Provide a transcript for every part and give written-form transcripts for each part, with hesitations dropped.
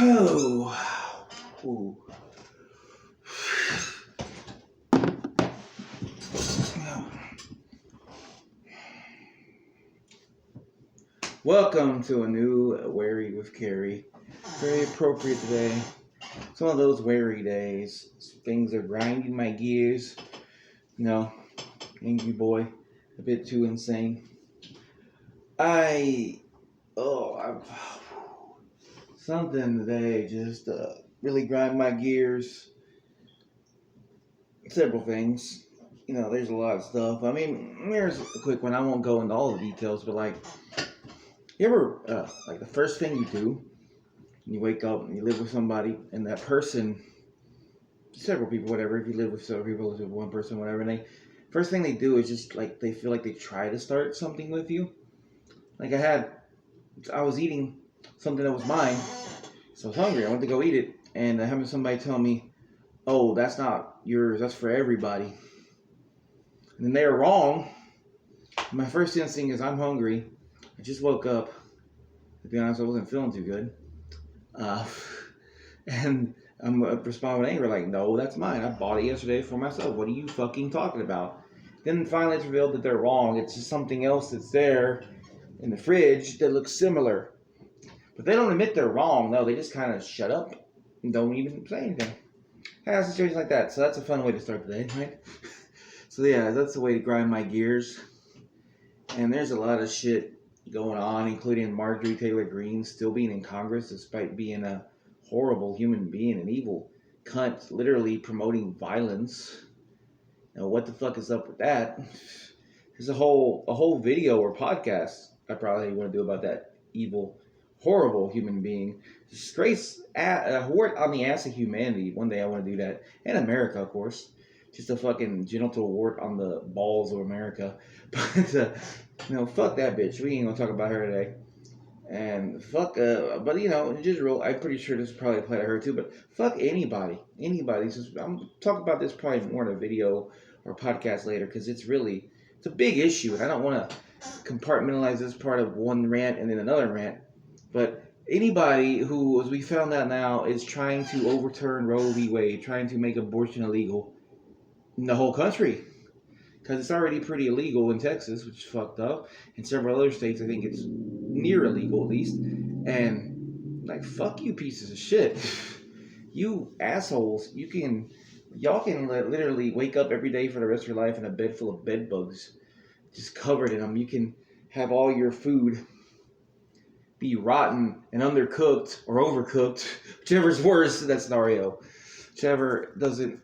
Oh, ooh. Welcome to a new Wary with Cary. Very appropriate today. It's one of those wary days. Things are grinding my gears. You know, angry boy, a bit too insane. Something today just really grind my gears. Several things. You know, there's a lot of stuff. I mean, here's a quick one. I won't go into all the details, but like, you ever, like the first thing you do, you wake up and you live with somebody, and that person, several people, whatever, if you live with several people, live with one person, whatever, and first thing they do is just like, they feel like they try to start something with you. Like I was eating something that was mine, so I was hungry, I went to go eat it, and I having somebody tell me, oh, that's not yours, that's for everybody. And then they were wrong. My first instinct is I'm hungry. I just woke up. To be honest, I wasn't feeling too good. And I'm responding with anger, like, no, that's mine. I bought it yesterday for myself. What are you fucking talking about? Then finally it's revealed that they're wrong. It's just something else that's there in the fridge that looks similar. But they don't admit they're wrong. No, they just kind of shut up and don't even say anything. I have a situation like that. So that's a fun way to start the day, right? So yeah, that's the way to grind my gears. And there's a lot of shit going on, including Marjorie Taylor Greene still being in Congress despite being a horrible human being, an evil cunt, literally promoting violence. Now, what the fuck is up with that? There's a whole video or podcast I probably want to do about that evil, horrible human being. Disgrace, a wart on the ass of humanity. One day I want to do that. And America, of course. Just a fucking genital wart on the balls of America. But, fuck that bitch. We ain't gonna talk about her today. And fuck, but in general, I'm pretty sure this probably apply to her too, but fuck anybody. I'm talking about this probably more in a video or podcast later, because it's a big issue, and I don't want to compartmentalize this part of one rant and then another rant, but anybody who, as we found out now, is trying to overturn Roe v. Wade, trying to make abortion illegal in the whole country, because it's already pretty illegal in Texas, which is fucked up. In several other states, I think it's near illegal at least. And like, fuck you pieces of shit. You assholes, y'all can literally wake up every day for the rest of your life in a bed full of bed bugs, just covered in them. You can have all your food be rotten and undercooked or overcooked, whichever's worse in that scenario. Whichever doesn't,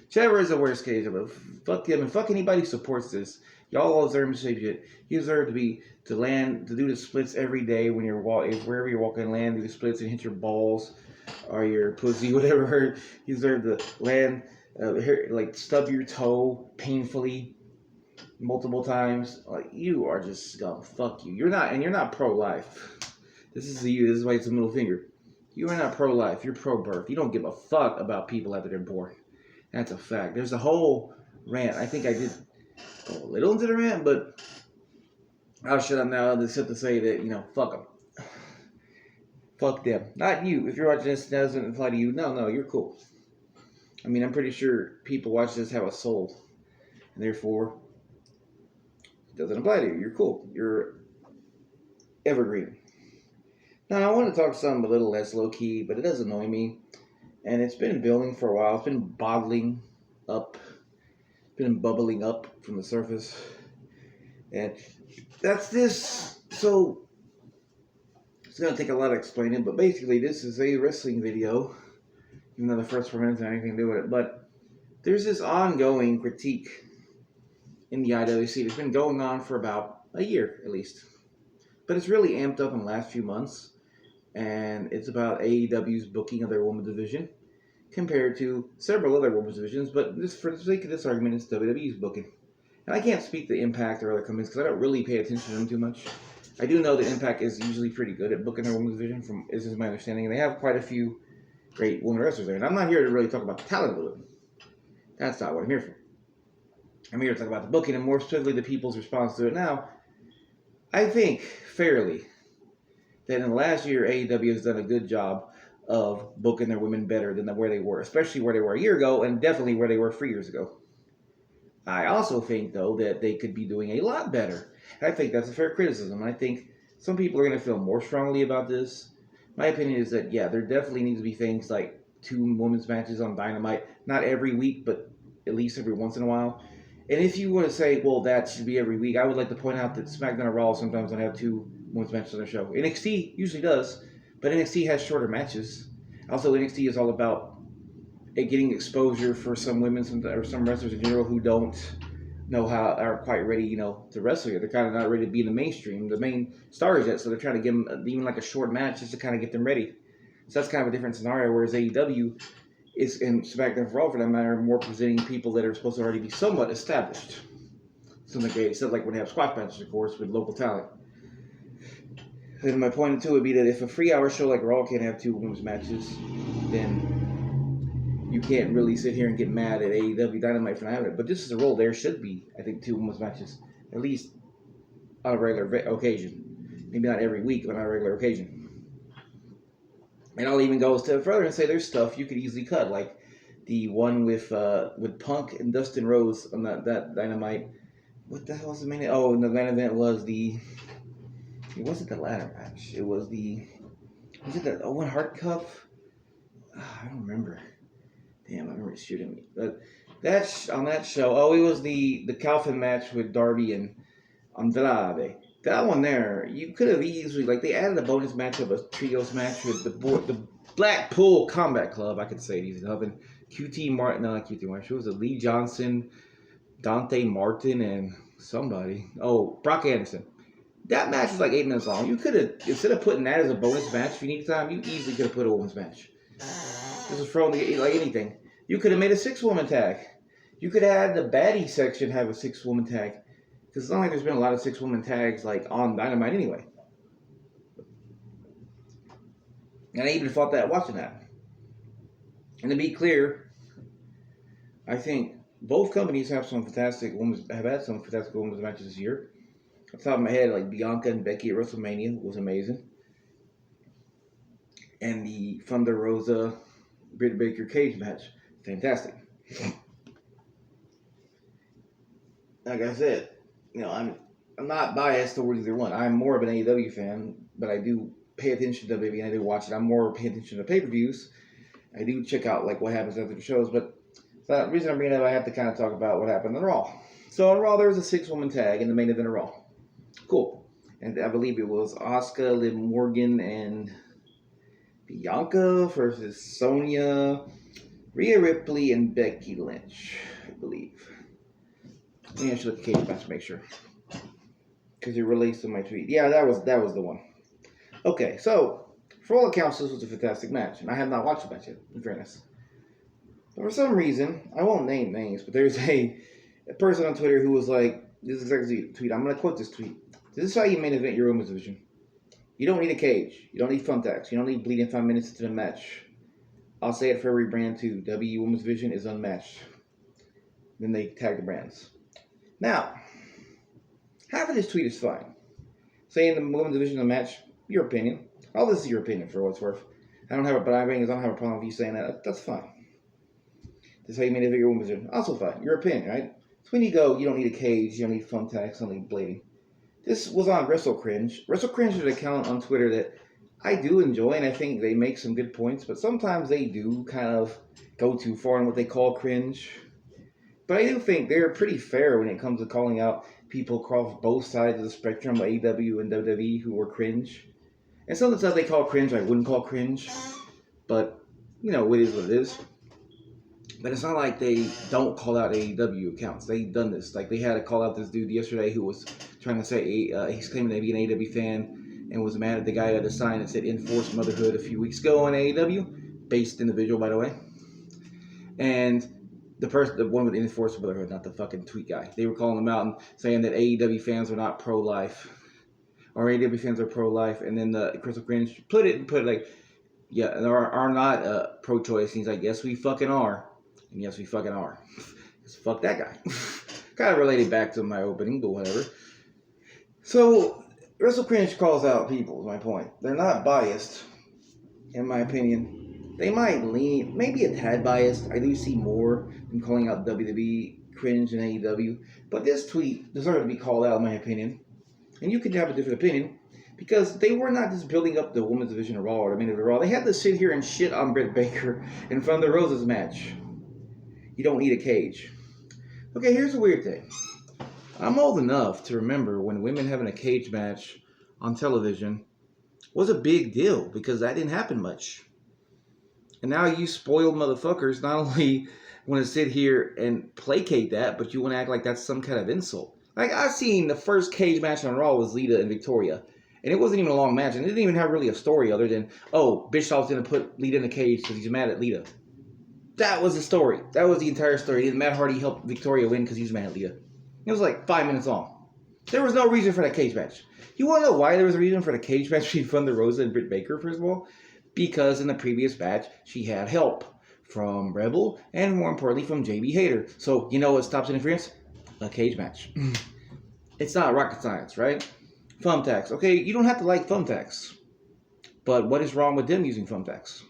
whichever is the worst case of it. Fuck them and fuck anybody who supports this. Y'all all deserve the same shit. You deserve to do the splits every day when you're wherever you're walking, land, do the splits and hit your balls or your pussy, whatever. You deserve to land, stub your toe painfully multiple times. Like, you are just scum. Fuck you. You're not pro-life. This is why it's a middle finger. You are not pro-life. You're pro-birth. You don't give a fuck about people after they're born. That's a fact. There's a whole rant. I think I did go a little into the rant, but I'll shut up now except to say that, fuck them. Fuck them. Not you. If you're watching this, that doesn't apply to you. No, you're cool. I mean, I'm pretty sure people watching this have a soul. And therefore, it doesn't apply to you. You're cool. You're evergreen. Now, I want to talk something a little less low-key, but it does annoy me. And it's been building for a while. It's been bottling up. Been bubbling up from the surface. And that's this. So, it's going to take a lot of explaining. But basically, this is a wrestling video. Even though the first 4 minutes have anything to do with it. But there's this ongoing critique in the IWC. It's been going on for about a year, at least. But it's really amped up in the last few months. And it's about AEW's booking of their women's division compared to several other women's divisions, but for the sake of this argument, it's WWE's booking. And I can't speak to Impact or other companies because I don't really pay attention to them too much. I do know that Impact is usually pretty good at booking their women's division, this is my understanding, and they have quite a few great women wrestlers there. And I'm not here to really talk about the talent of it. That's not what I'm here for. I'm here to talk about the booking and more specifically the people's response to it. Now, I think fairly that in the last year, AEW has done a good job of booking their women better than where they were, especially where they were a year ago, and definitely where they were 3 years ago. I also think, though, that they could be doing a lot better. I think that's a fair criticism. I think some people are going to feel more strongly about this. My opinion is that, yeah, there definitely needs to be things like 2 women's matches on Dynamite, not every week, but at least every once in a while. And if you want to say, well, that should be every week, I would like to point out that SmackDown and Raw sometimes don't have 2 women's matches on their show. NXT usually does, but NXT has shorter matches. Also, NXT is all about getting exposure for some women or some wrestlers in general who don't know how are quite ready, to wrestle yet. They're kind of not ready to be in the mainstream, the main stars yet. So they're trying to give them even like a short match just to kind of get them ready. So that's kind of a different scenario. Whereas AEW is, in SmackDown for Raw for that matter, more presenting people that are supposed to already be somewhat established. Something like except like when they have squash matches, of course, with local talent. And my point too would be that if a 3-hour show like Raw can't have 2 women's matches, then you can't really sit here and get mad at AEW Dynamite for not having it. But this is a rule. There should be, I think, 2 women's matches, at least on a regular occasion. Maybe not every week, but on a regular occasion. And I'll even go a step further and say there's stuff you could easily cut, like the one with Punk and Dustin Rhodes on that Dynamite. What the hell was the main event? Oh, and the main event was it wasn't the ladder match. It was was it the Owen Hart Cup? I don't remember. Damn, I remember shooting me. But on that show, it was the Calvin match with Darby and Andrade. That one there, you could have easily, they added a bonus match of a trios match with the Blackpool Combat Club, I could say it easy enough, and QT Martin, no, not QT Martin, it was Lee Johnson, Dante Martin, and somebody. Oh, Brock Anderson. That match was like 8 minutes long. You could have, instead of putting that as a bonus match if you need time, you easily could have put a women's match. This is thrown like anything. You could have made a 6-woman tag. You could have had the baddie section have a 6-woman tag. Because it's not like there's been a lot of 6-woman tags on Dynamite anyway. And I even thought that watching that. And to be clear, I think both companies have had some fantastic women's matches this year. Off the top of my head, like Bianca and Becky at WrestleMania was amazing. And the Thunder Rosa Britt Baker cage match, fantastic. Like I said, I'm not biased towards either one. I'm more of an AEW fan, but I do pay attention to WWE and I do watch it. I'm more paying attention to pay-per-views. I do check out what happens after the shows, but the reason I'm bringing it up, I have to kind of talk about what happened on Raw. So on Raw, there was a 6-woman tag in the main event of Raw. Cool. And I believe it was Asuka, Liv Morgan, and Bianca versus Sonya, Rhea Ripley, and Becky Lynch, I believe. Let me actually look at the cage match to make sure. Because it relates to my tweet. Yeah, that was the one. Okay, so for all accounts, this was a fantastic match. And I have not watched the match yet, in fairness. But for some reason, I won't name names, but there's a person on Twitter who was like, this is exactly the tweet. I'm going to quote this tweet. This is how you main event your women's division. You don't need a cage. You don't need thumbtacks. You don't need bleeding 5 minutes into the match. I'll say it for every brand too. W Women's Division is unmatched. Then they tag the brands. Now, half of this tweet is fine. Saying the women's division is unmatched, your opinion. All this is your opinion for what it's worth. I don't have a problem with you saying that. That's fine. This is how you made it your women's division. Also fine. Your opinion, right? So when you go, you don't need a cage, you don't need thumbtacks, you don't need bleeding. This was on Cringe. Cringe is an account on Twitter that I do enjoy, and I think they make some good points, but sometimes they do kind of go too far in what they call cringe. But I do think they're pretty fair when it comes to calling out people across both sides of the spectrum, AEW and WWE, who were cringe. And some of the stuff they call cringe, I wouldn't call cringe. But, it is what it is. But it's not like they don't call out AEW accounts. They've done this. They had to call out this dude yesterday who was trying to say he's claiming to be an AEW fan and was mad at the guy at the sign that said Enforced Motherhood a few weeks ago on AEW. Based individual, by the way. And the one with the Enforced Motherhood, not the fucking tweet guy. They were calling him out and saying that AEW fans are not pro-life. Or AEW fans are pro-life. And then the Crystal Cringe put it yeah, are not pro-choice. He's like, yes, we fucking are. And yes, we fucking are. Just fuck that guy. Kind of related back to my opening, but whatever. So, Wrestle Cringe calls out people, is my point. They're not biased, in my opinion. They might lean, maybe a tad biased. I do see more than calling out WWE Cringe and AEW. But this tweet deserves to be called out, in my opinion. And you could have a different opinion. Because they were not just building up the women's division of Raw or the main event of Raw. They had to sit here and shit on Britt Baker in front of the Roses match. You don't need a cage. Okay, here's the weird thing. I'm old enough to remember when women having a cage match on television was a big deal because that didn't happen much. And now you spoiled motherfuckers not only want to sit here and placate that, but you want to act like that's some kind of insult. Like, I seen the first cage match on Raw was Lita and Victoria. And it wasn't even a long match. And it didn't even have really a story other than, oh, Bischoff's going to put Lita in the cage because he's mad at Lita. That was the story. That was the entire story. And Matt Hardy helped Victoria win because he was mad at Lita. It was like 5 minutes long. There was no reason for that cage match. You want to know why there was a reason for the cage match between Thunder Rosa and Britt Baker, first of all? Because in the previous match, she had help from Rebel and, more importantly, from JB Hayter. So, you know what stops interference? A cage match. It's not rocket science, right? Thumbtacks. Okay, you don't have to like thumbtacks. But what is wrong with them using thumbtacks?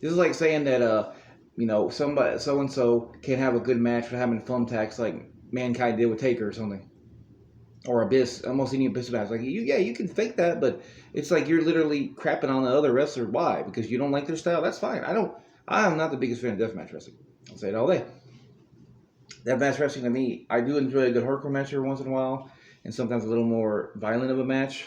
This is like saying that, somebody, so-and-so can't have a good match for having thumbtacks like Mankind did with Taker or something. Or Abyss, almost any Abyss match. Like, you can fake that, but it's like you're literally crapping on the other wrestler. Why? Because you don't like their style? That's fine. I am not the biggest fan of deathmatch wrestling. I'll say it all day. Deathmatch wrestling to me, I do enjoy a good hardcore match every once in a while, and sometimes a little more violent of a match.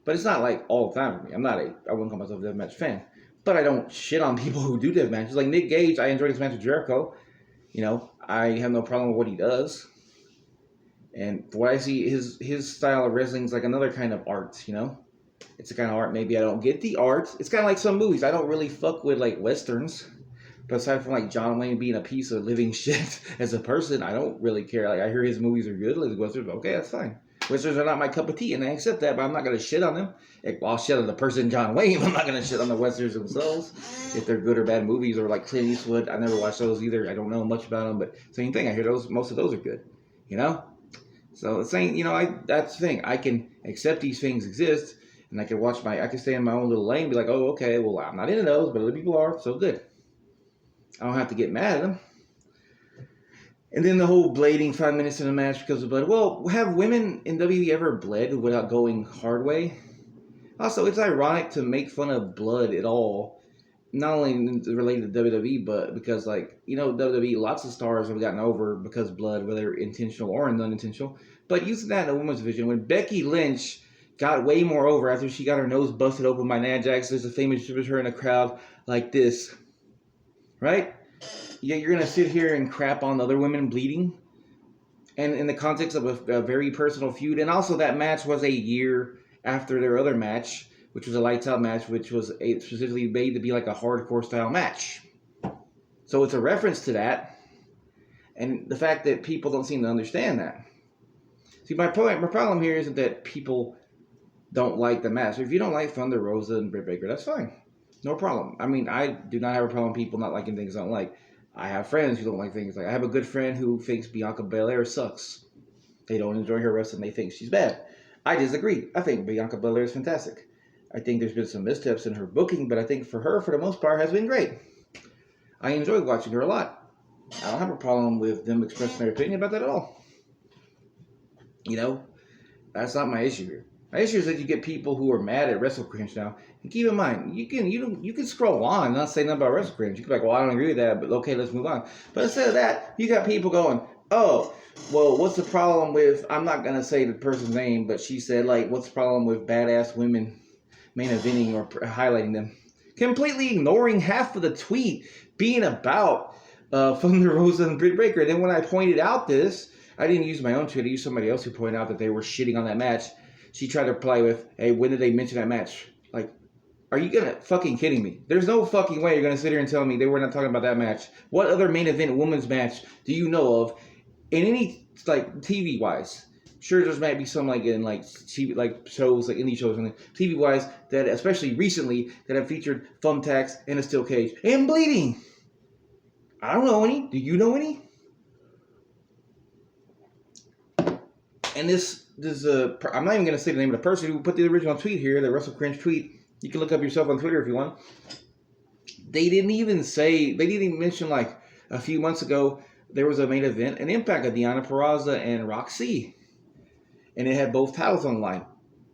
But it's not like all the time for me. I wouldn't call myself a deathmatch fan. But I don't shit on people who do death matches. Like Nick Gage, I enjoyed his match with Jericho. I have no problem with what he does. And for what I see, his style of wrestling is like another kind of art, It's a kind of art. Maybe I don't get the art. It's kind of like some movies. I don't really fuck with, like, Westerns. But aside from, like, John Wayne being a piece of living shit as a person, I don't really care. Like, I hear his movies are good, like Westerns. Okay, that's fine. Westerns are not my cup of tea, and I accept that, but I'm not going to shit on them. I'll shit on the person John Wayne. I'm not going to shit on the Westerns themselves. If they're good or bad movies, or like Clint Eastwood. I never watched those either. I don't know much about them, but same thing. I hear most of those are good, So it's saying, that's the thing. I can accept these things exist, and I can stay in my own little lane and be like, oh, okay, well, I'm not into those, but other people are, so good. I don't have to get mad at them. And then the whole blading 5 minutes in a match because of blood. Well, have women in WWE ever bled without going hard way? Also, it's ironic to make fun of blood at all, not only related to WWE, but because, WWE, lots of stars have gotten over because blood, whether intentional or unintentional. But using that in the women's division, when Becky Lynch got way more over after she got her nose busted open by Nia Jax, there's a famous picture of her in a crowd like this, right? Yeah, you're going to sit here and crap on other women bleeding? And in the context of a very personal feud. And also that match was a year after their other match, which was a lights out match, which was specifically made to be like a hardcore style match. So it's a reference to that. And the fact that people don't seem to understand that. See, my problem here isn't that people don't like the match. If you don't like Thunder Rosa and Britt Baker, that's fine. No problem. I mean, I do not have a problem with people not liking things I don't like. I have friends who don't like things. Like, I have a good friend who thinks Bianca Belair sucks. They don't enjoy her wrestling. They think she's bad. I disagree. I think Bianca Belair is fantastic. I think there's been some missteps in her booking, but I think for her, for the most part, has been great. I enjoy watching her a lot. I don't have a problem with them expressing their opinion about that at all. That's not my issue here. My issue is that you get people who are mad at Wrestle Cringe now. And keep in mind, you can scroll on and not say nothing about Wrestle Cringe. You can be like, well, I don't agree with that, but okay, let's move on. But instead of that, you got people going, oh, well, what's the problem with, I'm not going to say the person's name, but she said, like, what's the problem with badass women main eventing or highlighting them? Completely ignoring half of the tweet being about Thunder Rosa and Britt Baker. And then when I pointed out this, I didn't use my own tweet. I used somebody else who pointed out that they were shitting on that match. She tried to reply with, hey, when did they mention that match? Like, are you gonna fucking kidding me? There's no fucking way you're gonna sit here and tell me they were not talking about that match. What other main event women's match do you know of in any, like, TV wise? Sure, there might be some, like, in, like, TV, like, shows, like, indie shows, and TV wise, that, especially recently, that have featured thumbtacks and a steel cage and bleeding. I don't know any. Do you know any? And I'm not even going to say the name of the person who put the original tweet here, the Russell Cringe tweet. You can look up yourself on Twitter if you want. They didn't even mention like a few months ago there was a main event, an Impact of Deonna Purrazzo and Roxy, and it had both titles on the line.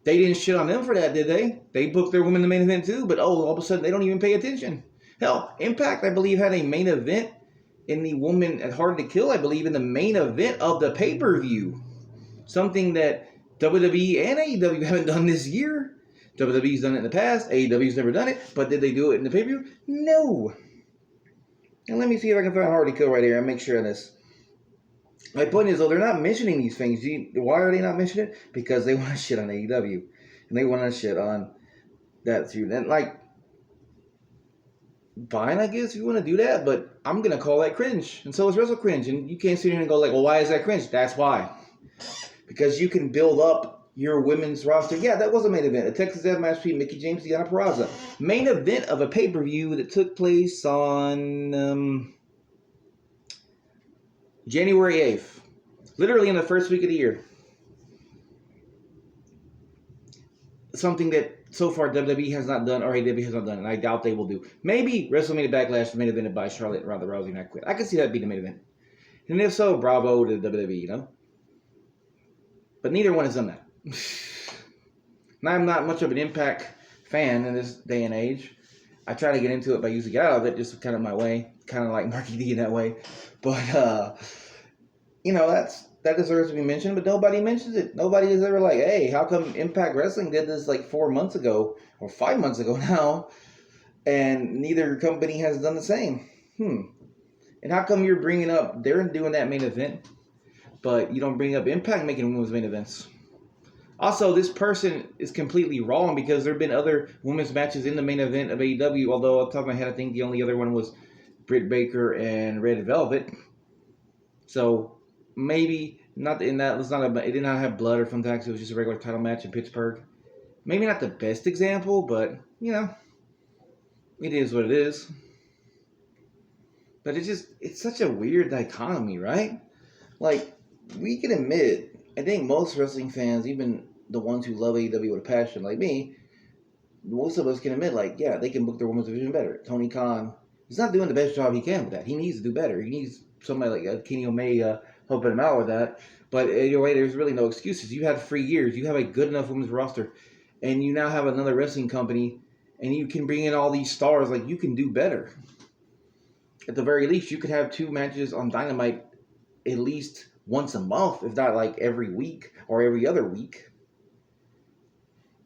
They didn't shit on them for that, did they? They booked their women in the main event too, but all of a sudden they don't even pay attention. Hell, Impact, I believe, had a main event in the woman at Hard to Kill, I believe, in the main event of the pay-per-view. Something that WWE and AEW haven't done this year. WWE's done it in the past. AEW's never done it. But did they do it in the pay-per-view? No. And let me see if I can find Hard to Kill right here and make sure of this. My point is, though, they're not mentioning these things. Why are they not mentioning it? Because they want to shit on AEW. And they want to shit on that feud. And, like, fine, I guess, if you want to do that. But I'm going to call that cringe. And so is Wrestle Cringe. And you can't sit here and go, like, well, why is that cringe? That's why. Because you can build up your women's roster. Yeah, that was a main event. A Texas Death Match between Mickie James and Deonna Purrazzo. Main event of a pay-per-view that took place on January 8th. Literally in the first week of the year. Something that so far WWE has not done, or AEW has not done, and I doubt they will do. Maybe WrestleMania Backlash, main evented by Charlotte and Ronda Rousey, and I quit. I could see that being the main event. And if so, bravo to WWE, you know? But neither one has done that. Now, I'm not much of an Impact fan in this day and age. I try to get into it by using out of it, just kind of my way. Kind of like Marky D in that way. But, you know, that deserves to be mentioned, but nobody mentions it. Nobody is ever like, hey, how come Impact Wrestling did this like 4 months ago, or 5 months ago now, and neither company has done the same? And how come you're bringing up, they're doing that main event, but you don't bring up Impact making women's main events? Also, this person is completely wrong because there have been other women's matches in the main event of AEW, although off the top of my head, I think the only other one was Britt Baker and Red Velvet. So, maybe not in that, it did not have blood or thumbtacks, it was just a regular title match in Pittsburgh. Maybe not the best example, but, you know, it is what it is. But it's such a weird dichotomy, right? Like, we can admit, I think most wrestling fans, even the ones who love AEW with a passion like me, most of us can admit, like, yeah, they can book their women's division better. Tony Khan, he's not doing the best job he can with that. He needs to do better. He needs somebody like Kenny Omega helping him out with that. But anyway, there's really no excuses. You had 3 years. You have a good enough women's roster. And you now have another wrestling company. And you can bring in all these stars. Like, you can do better. At the very least, you could have 2 matches on Dynamite at least once a month, if not like every week or every other week.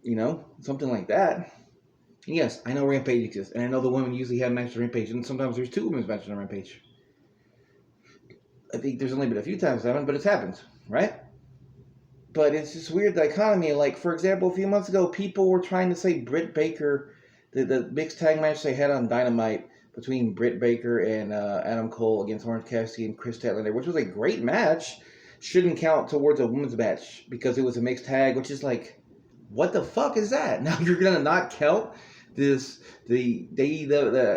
You know, something like that. And yes, I know Rampage exists, and I know the women usually have matches on Rampage, and sometimes there's 2 women's matches on Rampage. I think there's only been a few times that happened, but it's happened, right? But it's this weird dichotomy. Like, for example, a few months ago, people were trying to say Britt Baker, the mixed tag match they had on Dynamite between Britt Baker and Adam Cole against Orange Cassidy and Chris Statlander, which was a great match, shouldn't count towards a women's match because it was a mixed tag, which is like, what the fuck is that? Now you're gonna not count the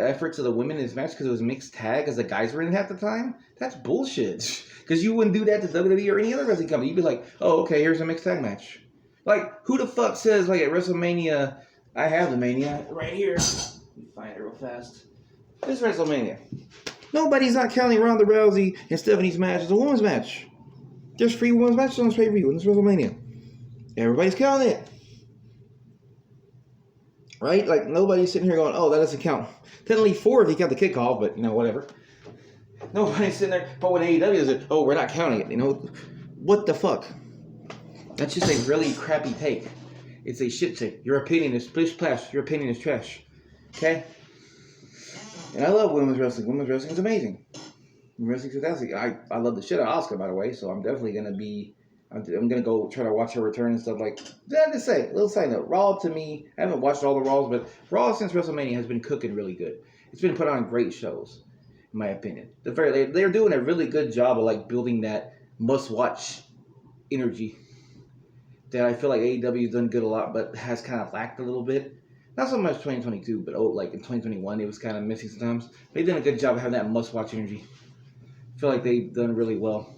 efforts of the women in this match because it was mixed tag as the guys were in it half the time? That's bullshit. Because you wouldn't do that to WWE or any other wrestling company. You'd be like, oh, okay, here's a mixed tag match. Like, who the fuck says, like, at WrestleMania, I have the Mania right here. Let me find it real fast. This WrestleMania. Nobody's not counting Ronda Rousey and Stephanie's match as a women's match. There's 3 women's matches on this pay-per-view in this WrestleMania. Everybody's counting it. Right? Like, nobody's sitting here going, oh, that doesn't count. Technically 4 if you count the kickoff, but, you know, whatever. Nobody's sitting there, but when AEW is it, oh, we're not counting it, you know? What the fuck? That's just a really crappy take. It's a shit take. Your opinion is splish splash. Your opinion is trash. Okay? And I love women's wrestling. Women's wrestling is amazing. Women's wrestling is fantastic. I love the shit out of Asuka, by the way, so I'm definitely going to be... I'm going to go try to watch her return and stuff like that. To say, little side note, Raw to me, I haven't watched all the Raws, but Raw since WrestleMania has been cooking really good. It's been put on great shows, in my opinion. They're doing a really good job of like building that must-watch energy that I feel like AEW has done good a lot, but has kind of lacked a little bit. Not so much 2022, but like in 2021, it was kind of missing sometimes. They've done a good job of having that must-watch energy. I feel like they've done really well.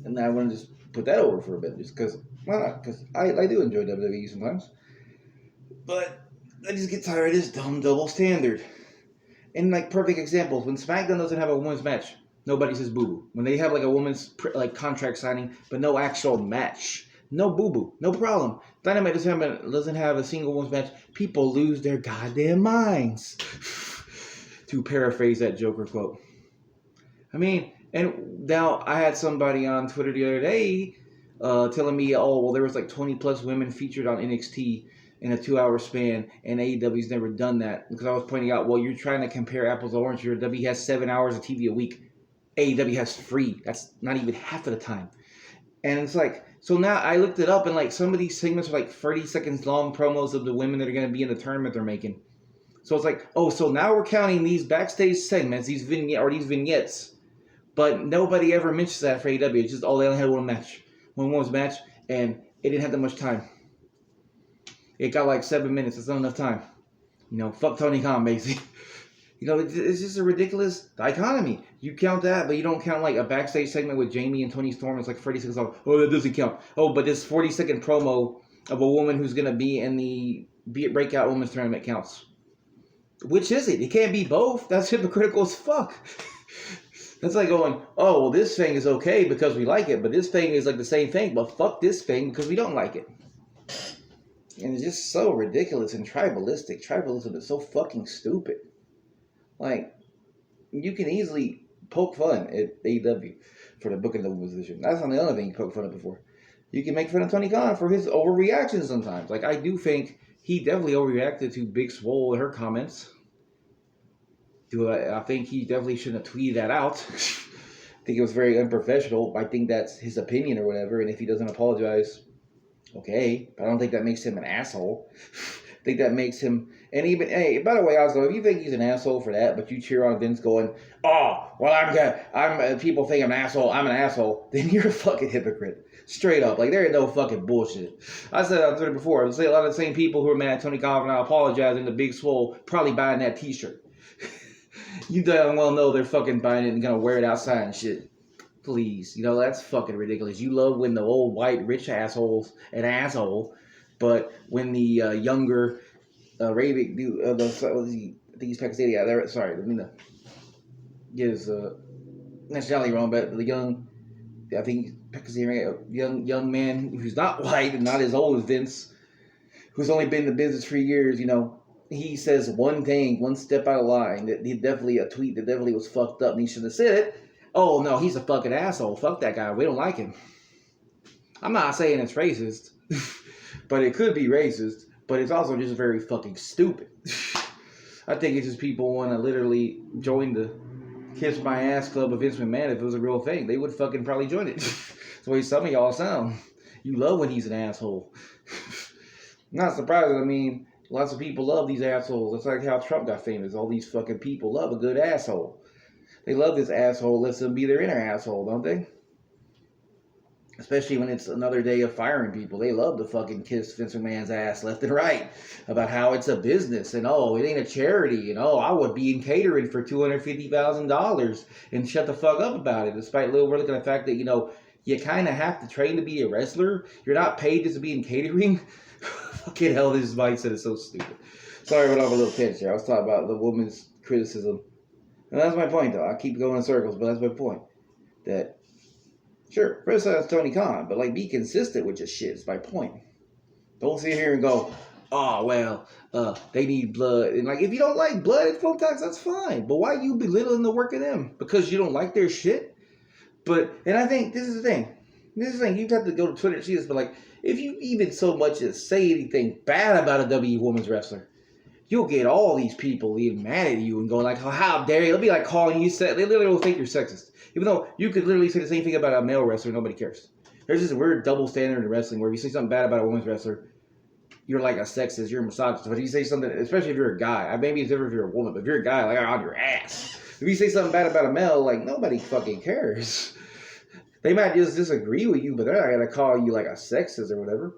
And I want to just put that over for a bit, just because, why not? Because I do enjoy WWE sometimes. But I just get tired of this dumb double standard. And like perfect examples, when SmackDown doesn't have a women's match, nobody says boo boo. When they have like a women's like contract signing, but no actual match, no boo boo, no problem. Dynamite doesn't have a single women's match. People lose their goddamn minds. To paraphrase that Joker quote. I mean, and now I had somebody on Twitter the other day telling me, oh, well, there was like 20 plus women featured on NXT in a 2 hour span, and AEW's never done that. Because I was pointing out, well, you're trying to compare apples to oranges. Your W has 7 hours of TV a week. AEW has 3. That's not even half of the time. And it's like, so now I looked it up, and like some of these segments are like 30 seconds long promos of the women that are going to be in the tournament they're making. So it's like, oh, so now we're counting these backstage segments, these vignettes, but nobody ever mentions that for AEW. It's just, oh, they only had one women's match, and it didn't have that much time. It got like 7 minutes. It's not enough time. You know, fuck Tony Khan, basically. You know, it's just a ridiculous dichotomy. You count that, but you don't count like a backstage segment with Jamie and Tony Storm. It's like 30 seconds long. Oh, that doesn't count. Oh, but this 40-second promo of a woman who's going to be in the breakout women's tournament counts. Which is it? It can't be both. That's hypocritical as fuck. That's like going, oh, well, this thing is okay because we like it, but this thing is like the same thing, but fuck this thing because we don't like it. And it's just so ridiculous and tribalistic. Tribalism is so fucking stupid. Like, you can easily poke fun at AEW for the booking of the position. That's not the only thing you poke fun at before. You can make fun of Tony Khan for his overreactions sometimes. Like, I do think he definitely overreacted to Big Swole and her comments. I think he definitely shouldn't have tweeted that out. I think it was very unprofessional. I think that's his opinion or whatever. And if he doesn't apologize, okay. But I don't think that makes him an asshole. I think that makes him... And even... Hey, by the way, Oslo, if you think he's an asshole for that, but you cheer on Vince going, oh, well, people think I'm an asshole, then you're a fucking hypocrite. Straight up. Like, there ain't no fucking bullshit. I said on Twitter before, I would say a lot of the same people who are mad at Tony Khan for not apologizing to Big Swole probably buying that t-shirt. You damn well know they're fucking buying it and gonna wear it outside and shit. Please. You know, that's fucking ridiculous. You love when the old white rich asshole's an asshole, but when the younger Arabic dude, I think he's Pakistani. Yeah, sorry, let me know. Get his nationality wrong, but the young, I think Pakistani, young man who's not white and not as old as Vince, who's only been in the business for years, you know, he says one thing, one step out of line, that he definitely, a tweet that definitely was fucked up and he shouldn't have said it. Oh, no, he's a fucking asshole. Fuck that guy. We don't like him. I'm not saying it's racist, but it could be racist, but it's also just very fucking stupid. I think it's just people want to literally join the Kiss My Ass Club of Vince McMahon. If it was a real thing, they would fucking probably join it. That's the way some of y'all sound. You love when he's an asshole. Not surprising. I mean, lots of people love these assholes. That's like how Trump got famous. All these fucking people love a good asshole. They love this asshole. Lets them be their inner asshole, don't they? Especially when it's another day of firing people. They love to fucking kiss Vince McMahon's ass left and right about how it's a business and, oh, it ain't a charity and, oh, I would be in catering for $250,000 and shut the fuck up about it, despite little overlooking the fact that, you know, you kind of have to train to be a wrestler. You're not paid just to be in catering. Fucking hell, this mindset is so stupid. Sorry, I went off a little tangent here. I was talking about the woman's criticism. And that's my point, though. I keep going in circles, but that's my point. That, sure, criticize Tony Khan, but, like, be consistent with your shit is my point. Don't sit here and go, oh, well, they need blood. And, like, if you don't like blood at Phone Talks, that's fine. But why you belittling the work of them? Because you don't like their shit? But, and I think this is the thing. This is the thing. You have to go to Twitter and see this, but, like, if you even so much as say anything bad about a W women's wrestler, you'll get all these people getting mad at you and going like, oh, how dare you? They'll be like calling you, they literally will think you're sexist. Even though you could literally say the same thing about a male wrestler, nobody cares. There's this weird double standard in wrestling where if you say something bad about a women's wrestler, you're like a sexist, you're a misogynist. But if you say something, especially if you're a guy, maybe it's different if you're a woman, but if you're a guy, like, on your ass. If you say something bad about a male, like, nobody fucking cares. They might just disagree with you, but they're not going to call you like a sexist or whatever.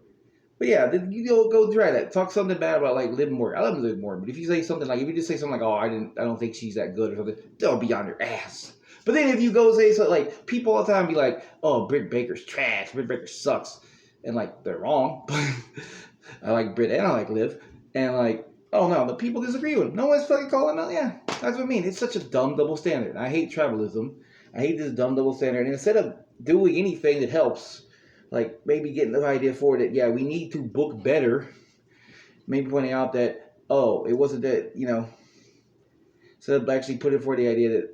But yeah, then you go try that. Talk something bad about like Liv Morgan. I love Liv Morgan, but if you say something like, if you just say something like, oh, I don't think she's that good or something, don't be on your ass. But then if you go say so, like people all the time be like, "Oh, Britt Baker's trash. Britt Baker sucks," and like they're wrong. I like Britt and I like Liv, and like, oh no, the people disagree with him. No one's fucking calling out. Yeah, that's what I mean. It's such a dumb double standard. I hate tribalism. I hate this dumb double standard. And instead of doing anything that helps, like maybe getting the idea forward that yeah, we need to book better. Maybe pointing out that oh, it wasn't that instead of actually putting forward the idea that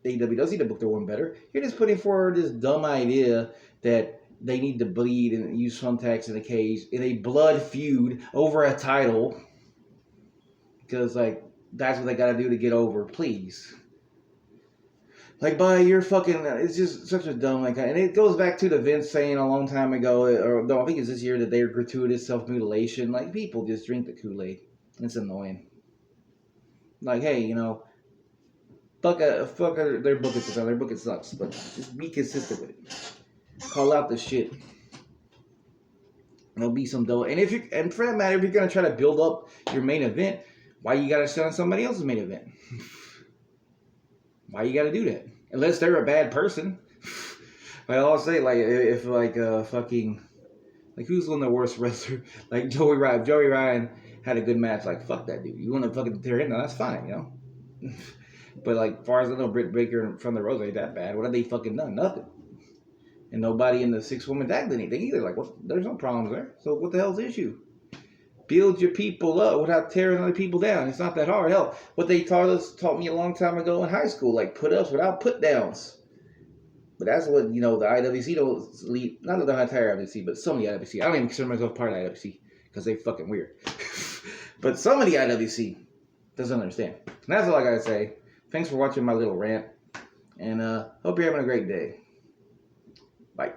AEW does need to book their one better, you're just putting forward this dumb idea that they need to bleed and use thumbtacks in a cage in a blood feud over a title because like that's what they gotta do to get over. Please, like by your fucking, it's just such a dumb like, and it goes back to the Vince saying a long time ago, or no, I think it's this year that they're gratuitous self mutilation. Like people just drink the Kool-Aid. It's annoying. Like hey, fuck their booking sucks. Their booking sucks, but just be consistent with it. Call out the shit. And there'll be some dough. And for that matter, if you're gonna try to build up your main event, why you gotta sit on somebody else's main event? Why you gotta do that? Unless they're a bad person. Like I'll say, like if like fucking like who's one of the worst wrestler? Like Joey Ryan. Joey Ryan had a good match. Like fuck that dude. You want to fucking tear him? No, that's fine, But like, as far as I know, Britt Baker from the Rose ain't that bad. What have they fucking done? Nothing. And nobody in the 6-woman tag did anything either. Like, there's no problems there. So what the hell's the issue? Build your people up without tearing other people down. It's not that hard. Hell, what they taught me a long time ago in high school, like put ups without put downs. But that's what, the IWC don't lead, not the entire IWC, but some of the IWC. I don't even consider myself part of the IWC because they fucking weird. But some of the IWC doesn't understand. And that's all I gotta say. Thanks for watching my little rant. And hope you're having a great day. Bye.